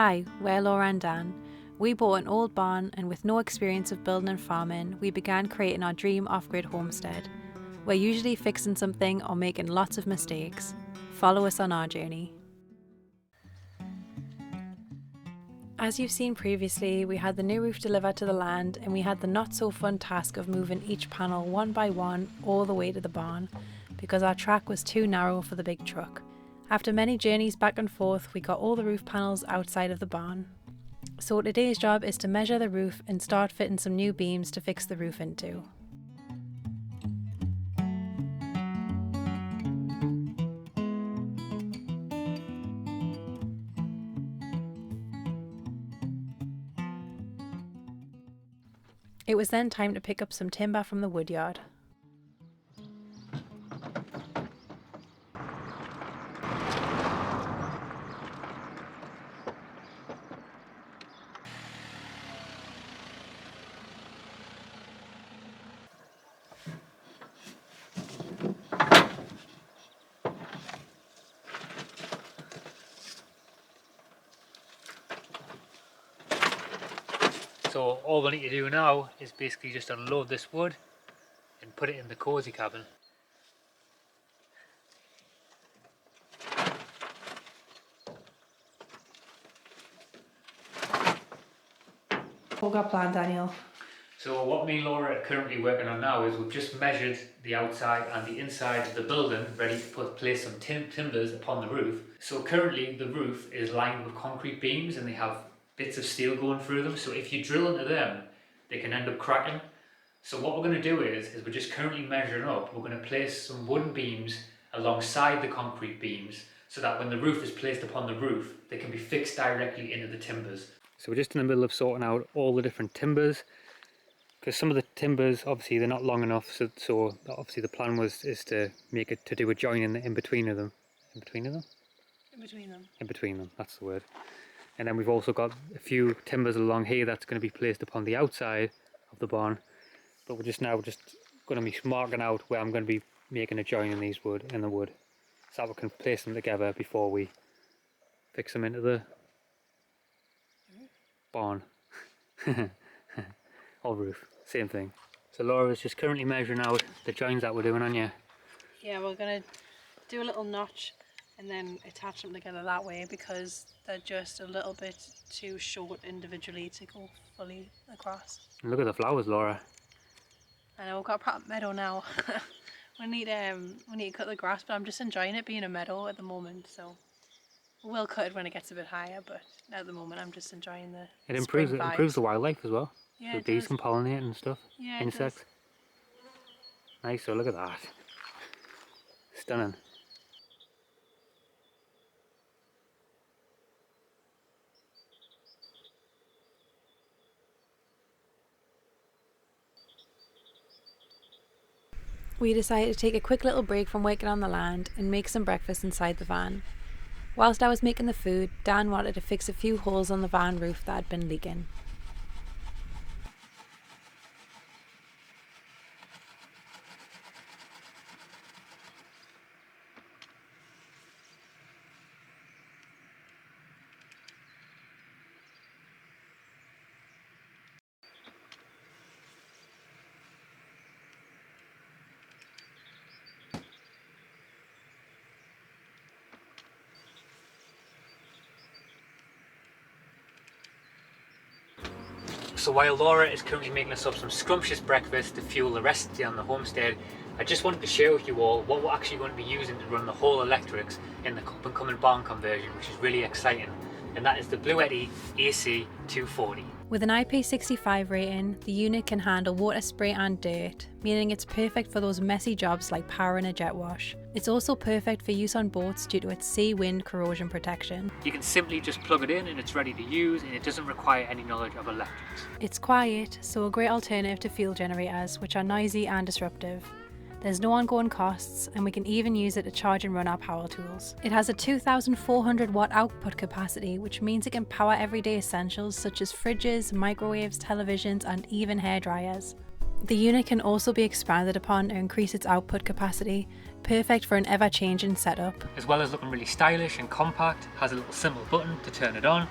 Hi, we're Laura and Dan. We bought an old barn and with no experience of building and farming, we began creating our dream off-grid homestead. We're usually fixing something or making lots of mistakes. Follow us on our journey. As you've seen previously, we had the new roof delivered to the land and we had the not so fun task of moving each panel one by one all the way to the barn because our track was too narrow for the big truck. After many journeys back and forth, we got all the roof panels outside of the barn. So today's job is to measure the roof and start fitting some new beams to fix the roof into. It was then time to pick up some timber from the woodyard. So all we need to do now is basically just unload this wood and put it in the cozy cabin. What got planned, Daniel? So what me and Laura are currently working on now is we've just measured the outside and the inside of the building, ready to place some timbers upon the roof. So currently the roof is lined with concrete beams and they have bits of steel going through them, so if you drill into them they can end up cracking. So what we're going to do is we're just currently measuring up. We're going to place some wooden beams alongside the concrete beams so that when the roof is placed upon the roof they can be fixed directly into the timbers. So we're just in the middle of sorting out all the different timbers, because some of the timbers obviously they're not long enough, so obviously the plan is to make it to do a join in between them, that's the word. And then we've also got a few timbers along here that's going to be placed upon the outside of the barn, but we're just going to be marking out where I'm going to be making a join in the wood so that we can place them together before we fix them into the barn or roof, same thing. So Laura's just currently measuring out the joins that we're doing on you. Yeah, we're going to do a little notch and then attach them together that way because they're just a little bit too short individually to go fully across. And look at the flowers, Laura. I know we've got a proper meadow now. we need to cut the grass, but I'm just enjoying it being a meadow at the moment, so we'll cut it when it gets a bit higher, but at the moment I'm just enjoying the It improves the wildlife as well. Yeah, so bees can pollinate and stuff. Yeah, insects. Nice, so look at that. Stunning. We decided to take a quick little break from working on the land and make some breakfast inside the van. Whilst I was making the food, Dan wanted to fix a few holes on the van roof that had been leaking. So while Laura is currently making us up some scrumptious breakfast to fuel the rest of the day on the homestead, I just wanted to share with you all what we're actually going to be using to run the whole electrics in the up and coming barn conversion, which is really exciting, and that is the Bluetti AC 240. With an IP65 rating, the unit can handle water spray and dirt, meaning it's perfect for those messy jobs like powering a jet wash. It's also perfect for use on boats due to its sea wind corrosion protection. You can simply just plug it in and it's ready to use, and it doesn't require any knowledge of electrics. It's quiet, so a great alternative to fuel generators, which are noisy and disruptive. There's no ongoing costs, and we can even use it to charge and run our power tools. It has a 2,400 watt output capacity, which means it can power everyday essentials such as fridges, microwaves, televisions, and even hairdryers. The unit can also be expanded upon to increase its output capacity, perfect for an ever-changing setup. As well as looking really stylish and compact, has a little simple button to turn it on,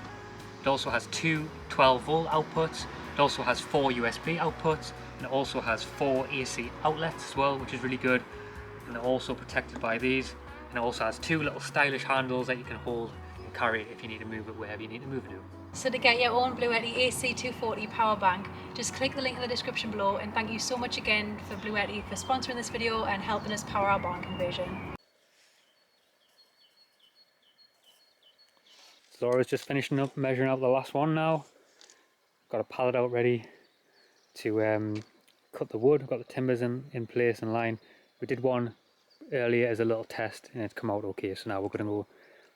It also has two 12-volt outputs. It also has 4 USB outputs, and it also has 4 AC outlets as well, which is really good. And they're also protected by these. And it also has 2 little stylish handles that you can hold and carry if you need to move it wherever you need to move it to. So to get your own Blue Yeti AC240 power bank, just click the link in the description below, and thank you so much again for Blue Yeti for sponsoring this video and helping us power our barn conversion. Laura's just finishing up, measuring out the last one now. Got a pallet out ready to cut the wood. Got the timbers in place and line. We did one earlier as a little test and it's come out okay, so now we're going to go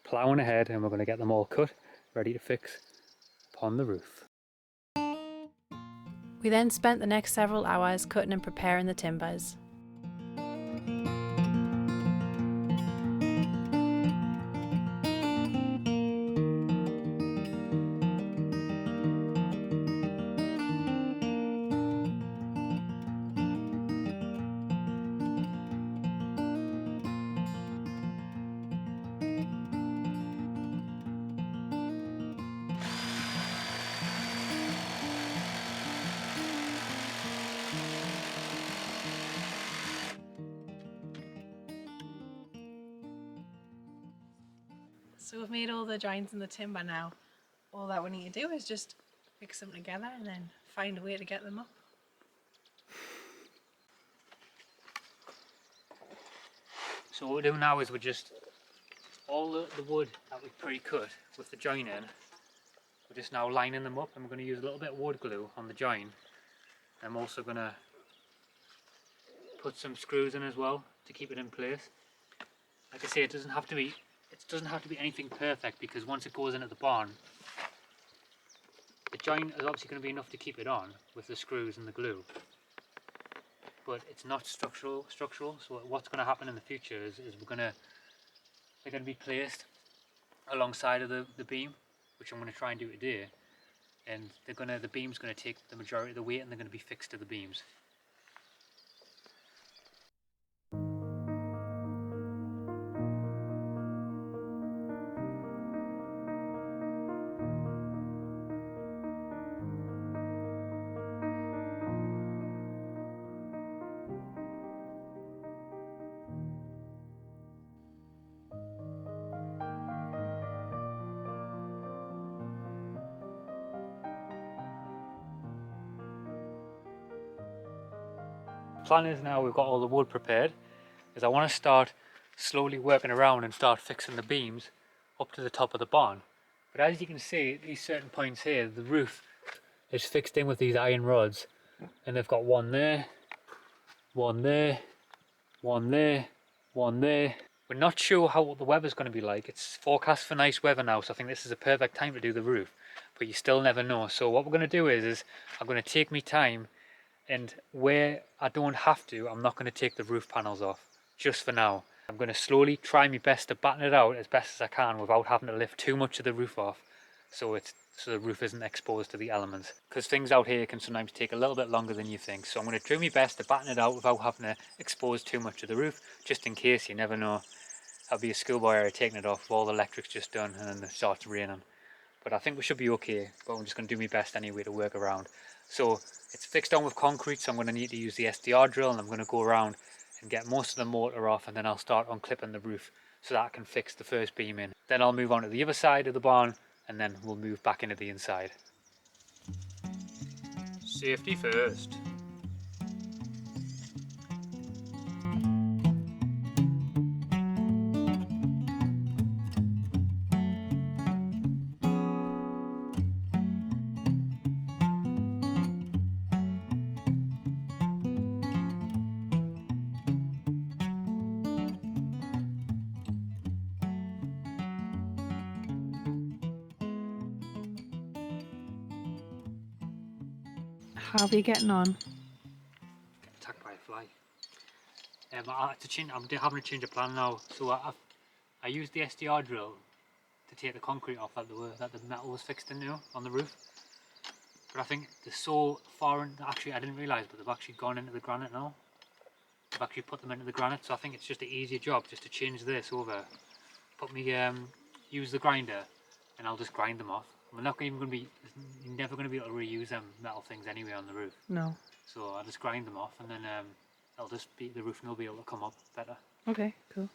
ploughing ahead and we're going to get them all cut, ready to fix upon the roof. We then spent the next several hours cutting and preparing the timbers. So we've made all the joints in the timber now. All that we need to do is just fix them together and then find a way to get them up. So what we're doing now is we're just, all the wood that we've pre-cut with the join in, we're just now lining them up, and we're going to use a little bit of wood glue on the join. I'm also going to put some screws in as well to keep it in place. Like I say, it doesn't have to be anything perfect, because once it goes into the barn, the join is obviously going to be enough to keep it on with the screws and the glue, but it's not structural. So what's going to happen in the future is they're going to be placed alongside of the beam, which I'm going to try and do today, and the beam's going to take the majority of the weight and they're going to be fixed to the beams. Plan is, now we've got all the wood prepared, is I want to start slowly working around and start fixing the beams up to the top of the barn. But as you can see, at these certain points here, the roof is fixed in with these iron rods, and they've got one there, one there, one there, one there. We're not sure how the weather's going to be like. It's forecast for nice weather now, so I think this is a perfect time to do the roof, but you still never know. So what we're going to do is I'm going to take me time, and where I don't have to, I'm not going to take the roof panels off, just for now. I'm going to slowly try my best to batten it out as best as I can without having to lift too much of the roof off, so the roof isn't exposed to the elements. Because things out here can sometimes take a little bit longer than you think. So I'm going to do my best to batten it out without having to expose too much of the roof, just in case. You never know. I'll be a schoolboy error taking it off, all the electric's just done and then it starts raining. But I think we should be okay, but I'm just going to do my best anyway to work around. So it's fixed on with concrete, so I'm going to need to use the SDR drill, and I'm going to go around and get most of the mortar off, and then I'll start unclipping the roof so that I can fix the first beam in. Then I'll move on to the other side of the barn, and then we'll move back into the inside. Safety first. How are you getting on? Get attacked by a fly. I'm having to change a plan now. So I used the SDR drill to take the concrete off that the metal was fixed in now on the roof. But I think they're so far in, actually I didn't realise, but they've actually gone into the granite now. I've actually put them into the granite, so I think it's just an easier job just to change this over. Use the grinder, and I'll just grind them off. We're not even going to be, you're never going to be able to reuse them metal things anyway on the roof. No. So I'll just grind them off and then it'll just be, the roofing will be able to come up better. Okay, cool.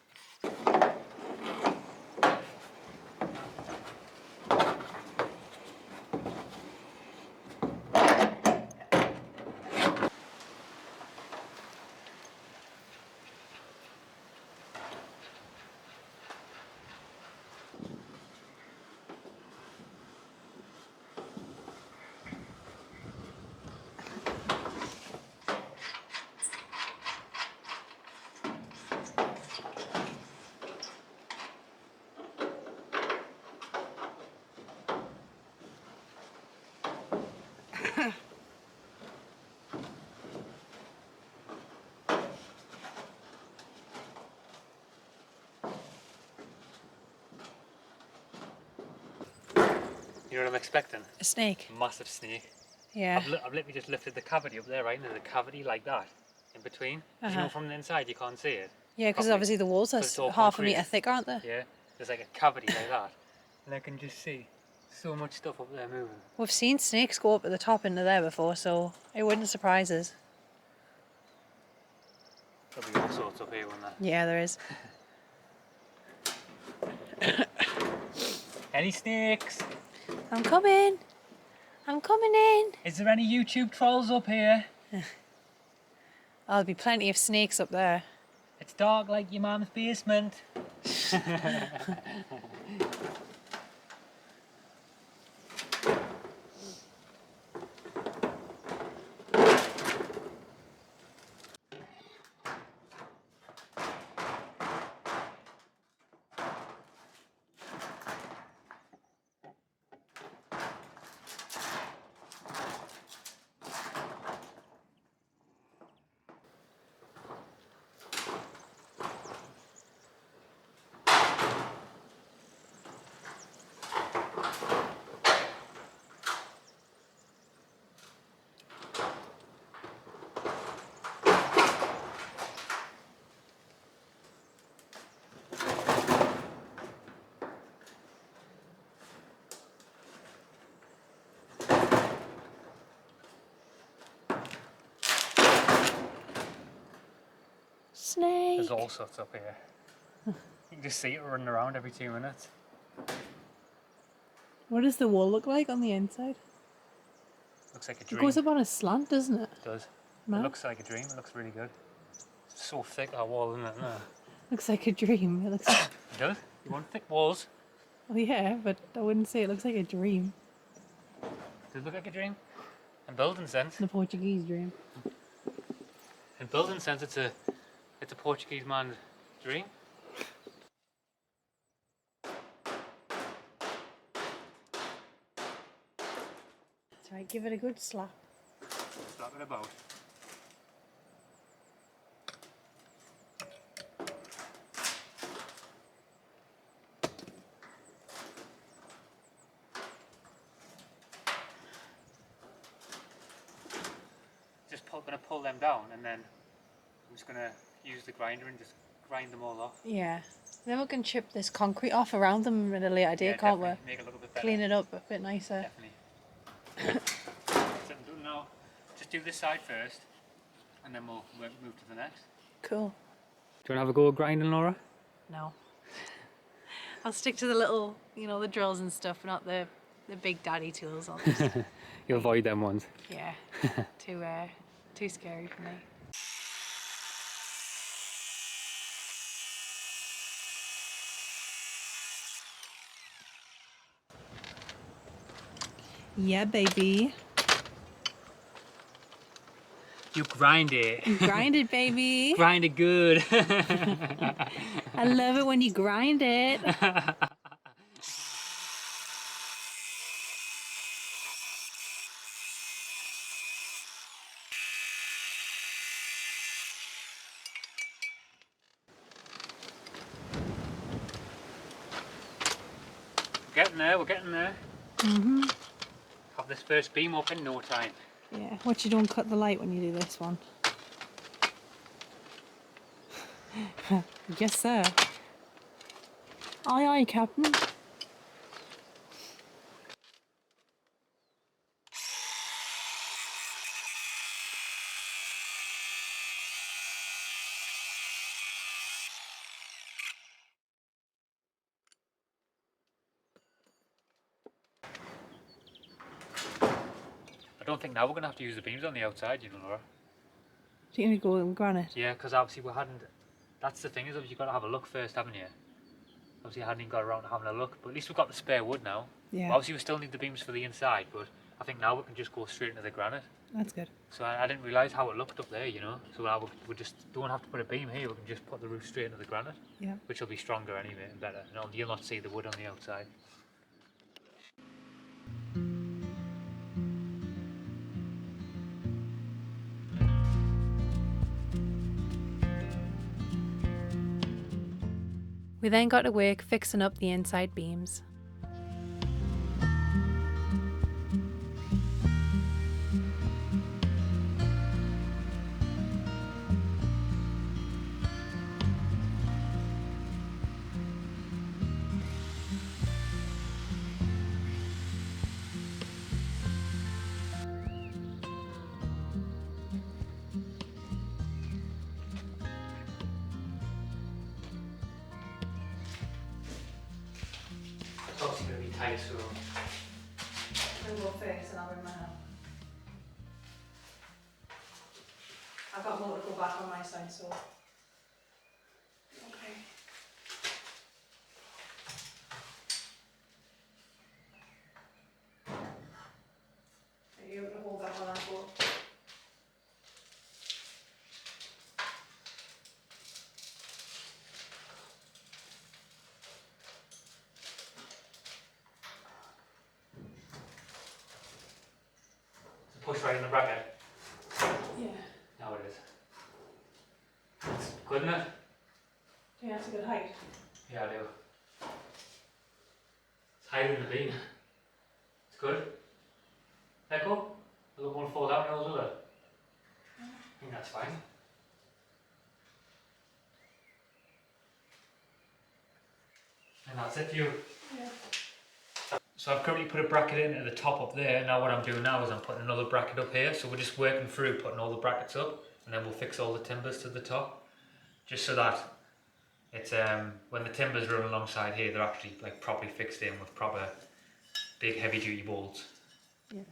You know what I'm expecting? A snake. A massive snake. Yeah. I've literally just lifted the cavity up there, right? And there's a cavity like that in between. You know, from the inside you can't see it. Yeah, because properly, obviously the walls are 'cause it's all half a concrete. metre thick, aren't they? Yeah, there's like a cavity like that. And I can just see so much stuff up there moving. We've seen snakes go up at the top into there before, so it wouldn't surprise us. There'll be all sorts up here, won't there? Yeah, there is. Any snakes? I'm coming. I'm coming in. Is there any YouTube trolls up here? Oh, there'll be plenty of snakes up there. It's dark like your mum's basement. Snake. There's all sorts up here. You can just see it running around every 2 minutes. What does the wall look like on the inside? Looks like a It dream. goes up on a slant, doesn't it? It does. Man. It looks like a dream. It looks really good. It's so thick, that wall, isn't it? No. Looks like a dream. It looks. It does. You want thick walls? Oh yeah, but I wouldn't say it looks like a dream. Does it look like a dream? In building sense. The Portuguese dream. In building sense, it's a Portuguese man's dream. That's right. Give it a good slap. Slap it about. Gonna pull them down, and then I'm just gonna use the grinder and just grind them all off. Yeah. Then we can chip this concrete off around them at a later date, can't we? Make it look a bit better. Clean it up a bit nicer. Definitely. So I'm doing now. Just do this side first, and then we'll move to the next. Cool. Do you want to have a go at grinding, Laura? No. I'll stick to the little, you know, the drills and stuff, not the big daddy tools. I'll just, You avoid them ones. yeah. Too scary for me. Yeah, baby. You grind it. Grind it, baby. Grind it good. I love it when you grind it. We're getting there. Have this first beam up in no time. Yeah, watch you don't cut the light when you do this one. Yes, sir. Aye, aye, Captain. don't think now we're going to have to use the beams on the outside, you know, Laura. Do you need to go in granite? Yeah, because obviously we hadn't... That's the thing, is obviously you've got to have a look first, haven't you? Obviously I hadn't even got around to having a look, but at least we've got the spare wood now. Yeah. Well, obviously we still need the beams for the inside, but I think now we can just go straight into the granite. That's good. So I didn't realise how it looked up there, you know. So now we just don't have to put a beam here, we can just put the roof straight into the granite. Yeah. Which will be stronger anyway and better. And you'll not see the wood on the outside. We then got to work fixing up the inside beams. It's obviously going to be tight, so... I'll go first and I'll bring mine up. I've got more to go back on my side, so... Okay. Are you able to hold that while I go? Push right in the bracket. Yeah. Now it is. It's good, isn't it? Do you think that's a good height? Yeah, I do. It's higher than the beam. It's good. Let go. The other one falls out and goes with it. I think that's fine. And that's it for you. Yeah. So I've currently put a bracket in at the top up there. Now what I'm doing now is I'm putting another bracket up here. So we're just working through putting all the brackets up, and then we'll fix all the timbers to the top, just so that it's when the timbers run alongside here, they're actually like properly fixed in with proper big heavy duty bolts. Yeah.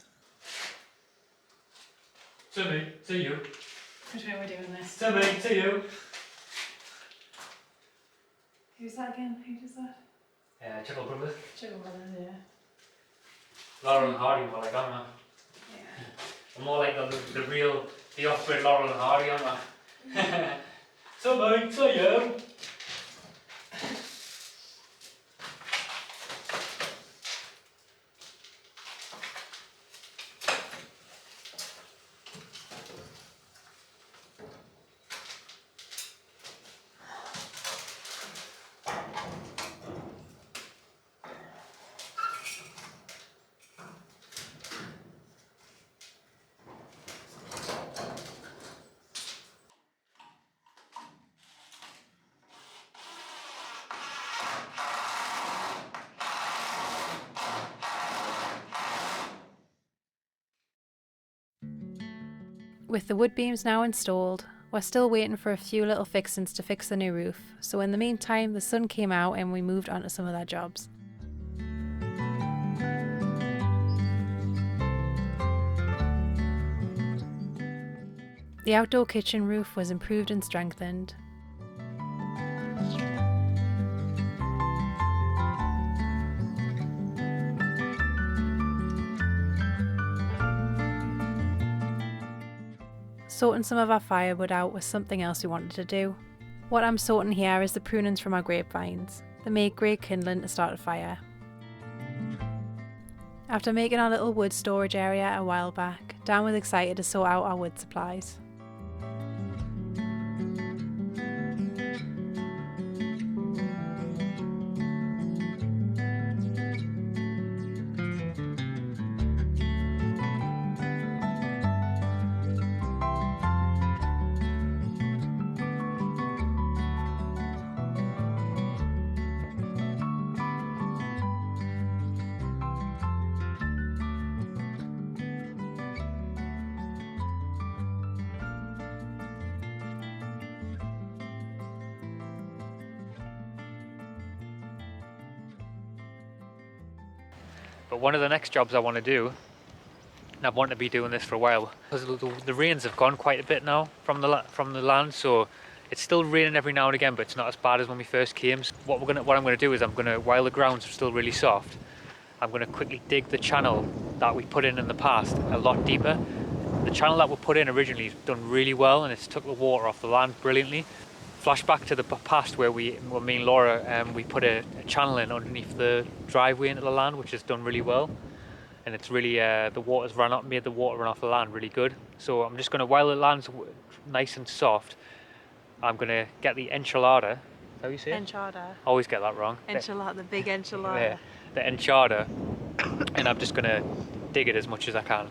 To me, to you. Which way are we doing this? To me, to you. Who's that again? Who does that? Chickle Brothers. Chicken Brothers, yeah. Laurel and Hardy, more like I'm a. Yeah. I'm more like the off-grid Laurel and Hardy, I'm a. To me, to you. With the wood beams now installed, we're still waiting for a few little fixings to fix the new roof, so in the meantime the sun came out and we moved on to some of their jobs. The outdoor kitchen roof was improved and strengthened. Sorting some of our firewood out was something else we wanted to do. What I'm sorting here is the prunings from our grapevines. They make great kindling to start a fire. After making our little wood storage area a while back, Dan was excited to sort out our wood supplies. But one of the next jobs I want to do and I've wanted to be doing this for a while because the rains have gone quite a bit now from the land, so it's still raining every now and again, but it's not as bad as when we first came. So what I'm gonna do is while the grounds are still really soft, I'm gonna quickly dig the channel that we put in the past a lot deeper. The channel that we put in originally has done really well, and it's took the water off the land brilliantly. Flashback to the past where me and Laura, we put a channel in underneath the driveway into the land, which has done really well. And it's really, the water's made the water run off the land really good. So I'm just gonna, while the land's nice and soft, I'm gonna get the enchilada. How you say it? Enchilada. I always get that wrong. Enchilada, the big enchilada. The enchilada, and I'm just gonna dig it as much as I can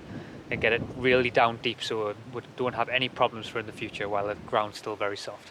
and get it really down deep so we don't have any problems for in the future while the ground's still very soft.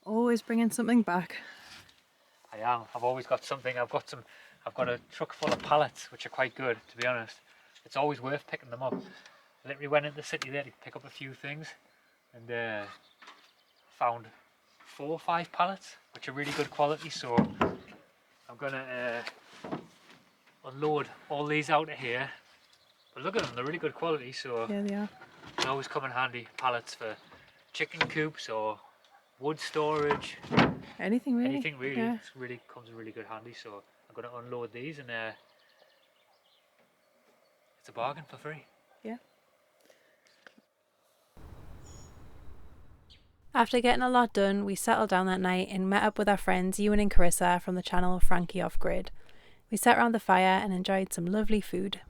Always bringing something back. I am. I've always got something. I've got a truck full of pallets, which are quite good, to be honest. It's always worth picking them up. I literally went into the city there to pick up a few things, and found 4 or 5 pallets, which are really good quality. So I'm gonna unload all these out of here. But look at them; they're really good quality. So Yeah, they are. they always come in handy. Pallets for chicken coops or wood storage. Anything really. Anything really. Yeah. It really comes in really good handy. So I'm going to unload these, and it's a bargain for free. Yeah. After getting a lot done, we settled down that night and met up with our friends Iwan and Carissa from the channel Frankie Off Grid. We sat around the fire and enjoyed some lovely food.